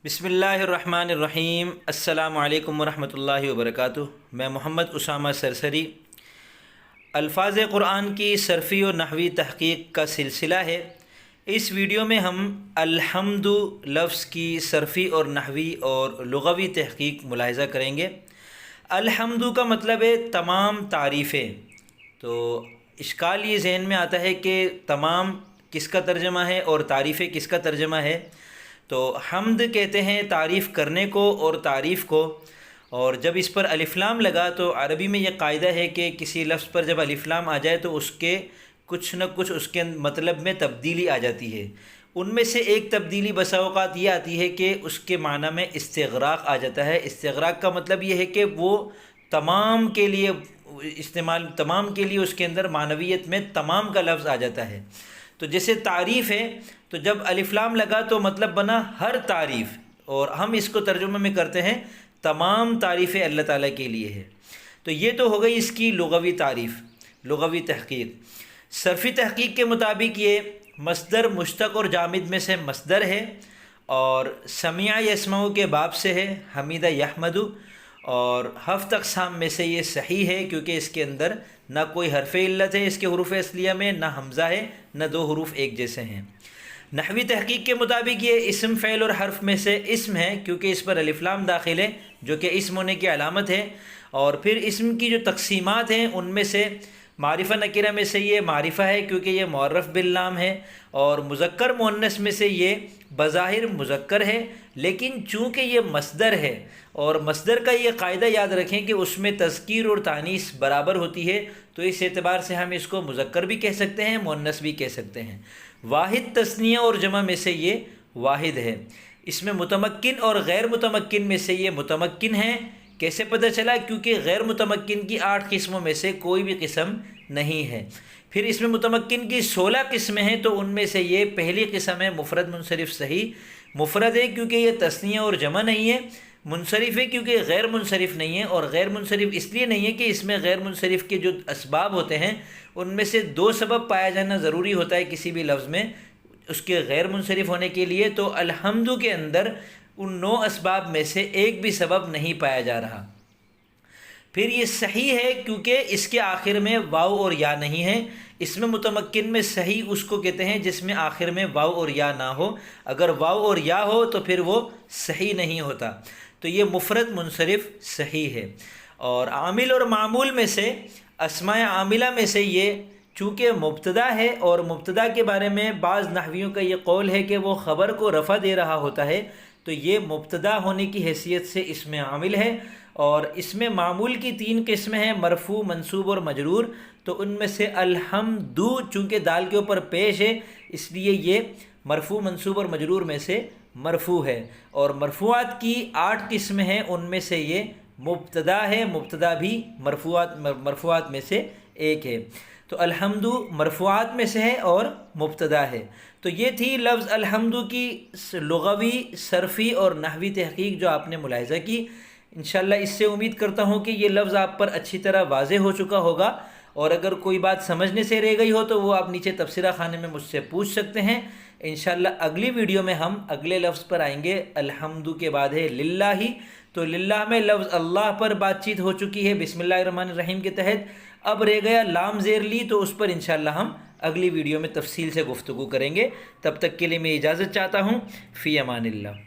بسم اللہ الرحمن الرحیم۔ السلام علیکم ورحمۃ اللہ وبرکاتہ۔ میں محمد اسامہ سرسری۔ الفاظ قرآن کی صرفی و نحوی تحقیق کا سلسلہ ہے۔ اس ویڈیو میں ہم الحمد لفظ کی صرفی اور نحوی اور لغوی تحقیق ملاحظہ کریں گے۔ الحمد کا مطلب ہے تمام تعریفیں۔ تو اشکال یہ ذہن میں آتا ہے کہ تمام کس کا ترجمہ ہے اور تعریفیں کس کا ترجمہ ہے؟ تو حمد کہتے ہیں تعریف کرنے کو اور تعریف کو، اور جب اس پر الف لام لگا تو عربی میں یہ قاعدہ ہے کہ کسی لفظ پر جب الف لام آ جائے تو اس کے کچھ نہ کچھ اس کے مطلب میں تبدیلی آ جاتی ہے۔ ان میں سے ایک تبدیلی بسا اوقات یہ آتی ہے کہ اس کے معنی میں استغراق آ جاتا ہے۔ استغراق کا مطلب یہ ہے کہ وہ تمام کے لیے تمام کے لیے اس کے اندر معنویت میں تمام کا لفظ آ جاتا ہے۔ تو جیسے تعریف ہے تو جب الف لام لگا تو مطلب بنا ہر تعریف، اور ہم اس کو ترجمہ میں کرتے ہیں تمام تعریفیں اللہ تعالیٰ کے لیے ہے۔ تو یہ تو ہو گئی اس کی لغوی تعریف، لغوی تحقیق۔ صرفی تحقیق کے مطابق یہ مصدر مشتق اور جامد میں سے مصدر ہے، اور سمیع یسمع کے باب سے ہے، حمید یحمد، اور ہفت اقسام میں سے یہ صحیح ہے کیونکہ اس کے اندر نہ کوئی حرف علت ہے اس کے حروف اصلیہ میں، نہ حمزہ ہے، نہ دو حروف ایک جیسے ہیں۔ نحوی تحقیق کے مطابق یہ اسم فعل اور حرف میں سے اسم ہے کیونکہ اس پر الف لام داخل ہے جو کہ اسم ہونے کی علامت ہے، اور پھر اسم کی جو تقسیمات ہیں ان میں سے معرفہ نکرہ میں سے یہ معرفہ ہے کیونکہ یہ معرف باللام ہے، اور مذکر مؤنث میں سے یہ بظاہر مذکر ہے، لیکن چونکہ یہ مصدر ہے، اور مصدر کا یہ قاعدہ یاد رکھیں کہ اس میں تذکیر اور تانیث برابر ہوتی ہے، تو اس اعتبار سے ہم اس کو مذکر بھی کہہ سکتے ہیں، مؤنث بھی کہہ سکتے ہیں۔ واحد تثنیہ اور جمع میں سے یہ واحد ہے۔ اس میں متمکن اور غیر متمکن میں سے یہ متمکن ہے۔ کیسے پتہ چلا؟ کیونکہ غیر متمکن کی 8 قسموں میں سے کوئی بھی قسم نہیں ہے۔ پھر اس میں متمکن کی 16 قسمیں ہیں، تو ان میں سے یہ پہلی قسم ہے مفرد منصرف صحیح۔ مفرد ہے کیونکہ یہ تثنیہ اور جمع نہیں ہے، منصرف ہے کیونکہ غیر منصرف نہیں ہے، اور غیر منصرف اس لیے نہیں ہے کہ اس میں غیر منصرف کے جو اسباب ہوتے ہیں ان میں سے 2 سبب پایا جانا ضروری ہوتا ہے کسی بھی لفظ میں اس کے غیر منصرف ہونے کے لیے، تو الحمد کے اندر ان 9 اسباب میں سے ایک بھی سبب نہیں پایا جا رہا۔ پھر یہ صحیح ہے کیونکہ اس کے آخر میں واو اور یا نہیں ہے۔ اس میں متمکن میں صحیح اس کو کہتے ہیں جس میں آخر میں واو اور یا نہ ہو، اگر واو اور یا ہو تو پھر وہ صحیح نہیں ہوتا، تو یہ مفرد منصرف صحیح ہے۔ اور عامل اور معمول میں سے اسماء عاملہ میں سے یہ چونکہ مبتدا ہے، اور مبتدا کے بارے میں بعض نحویوں کا یہ قول ہے کہ وہ خبر کو رفع دے رہا ہوتا ہے، تو یہ مبتدا ہونے کی حیثیت سے اس میں عامل ہے۔ اور اس میں معمول کی 3 قسمیں ہیں، مرفوع، منصوب اور مجرور، تو ان میں سے الحمد چونکہ دال کے اوپر پیش ہے اس لیے یہ مرفوع، منصوب اور مجرور میں سے مرفوع ہے۔ اور مرفوعات کی 8 قسمیں ہیں، ان میں سے یہ مبتدا ہے، مبتدا بھی مرفوعات میں سے ایک ہے۔ تو الحمد مرفوعات میں سے ہے اور مبتدا ہے۔ تو یہ تھی لفظ الحمد کی لغوی، صرفی اور نحوی تحقیق جو آپ نے ملاحظہ کی۔ انشاءاللہ اس سے امید کرتا ہوں کہ یہ لفظ آپ پر اچھی طرح واضح ہو چکا ہوگا، اور اگر کوئی بات سمجھنے سے رہ گئی ہو تو وہ آپ نیچے تبصرہ خانے میں مجھ سے پوچھ سکتے ہیں۔ انشاءاللہ اگلی ویڈیو میں ہم اگلے لفظ پر آئیں گے۔ الحمد کے بعد ہے للہ، تو للہ میں لفظ اللہ پر بات چیت ہو چکی ہے بسم اللہ الرحمن الرحیم کے تحت، اب رہ گیا لام زیر لی، تو اس پر انشاءاللہ ہم اگلی ویڈیو میں تفصیل سے گفتگو کریں گے۔ تب تک کے لیے میں اجازت چاہتا ہوں، فی امان اللہ۔